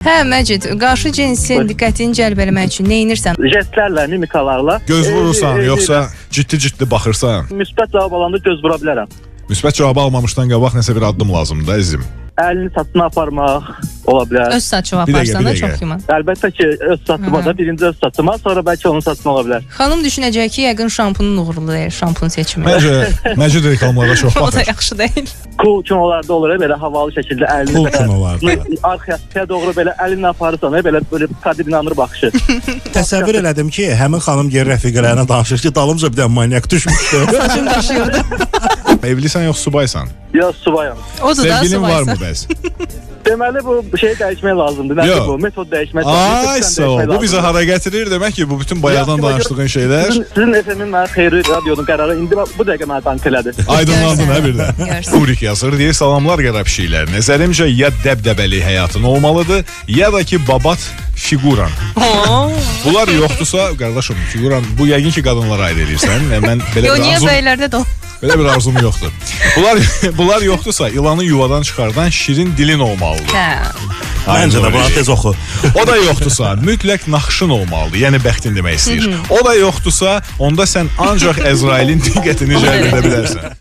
Hə, Məcid, qarşı cinsin diqqətini cəlb eləmək üçün nə edirsən? Jestlərlə, mimikalarla. Göz vurursan, yoxsa ciddi baxırsan? Müsbət cavab alanda göz vura bilərəm. Müsbət cavabı almamışdan qabaq nəsə bir addım lazımdır, əzizim. Əlini saçına aparmaq ola bilər. Öz saçıma aparsan da çox yaman. Əlbəttə ki, öz saçıma da, birinci öz saçıma, sonra bəlkə onun saçına ola bilər. Xanım düşünəcək ki, yəqin şampunun uğurludur, şampun seçimi. Məncə, Məcid reklamlara çox O da baxır. yaxşı deyil. Cool kinolarda olur, belə havalı şəkildə əlini Cool kinolarda. arxaya doğru belə əlinlə aparırsan, belə Kadir İnanır baxışı. Təsəvvür elədim ki, həmin xanım yer rəfiqələrinə danışır ki, dalımca bir dənə manyak düşmüşdü. Saçım daşıyordu. Evlisən yox subaysan? Ya subayam. O da Sevgilin var mı subaysa. bəs? Deməli bu şeyi dəyişmək lazımdır. Nədir bu? Metod dəyişmək lazımdır. Ay sağ ol. Bu bizə hara gətirir demək ki, bu bütün bayaqdan danışdığın şeylər Sizin FM-in mənə xeyri radionun qərarı indi bu dəqiqə mənə dank elədi. aydınlandı nə birdən. Görsün. Urik yazır, deyir salamlar qərab şeylər. Nəzərimcə ya dəbdəbəli həyatın olmalıdır, ya da ki babat figuran. Bunlar yoxdursa, qardaşım, figuran bu yəqin ki qadınlara aid edirsən. Mən belə Yo, bir niyə arzum, bəylərdə də belə bir arzum yoxdur. Bunlar yoxdursa, ilanı yuvadan çıxardan şirin dilin olmalıdır. Hə. Məncə də buna tez oxu. O da yoxdursa, mütləq naxışın olmalıdır. Yəni bəxtin demək istəyir. O da yoxdursa, onda sən ancaq Əzrailin diqqətini cəlb edə bilərsən.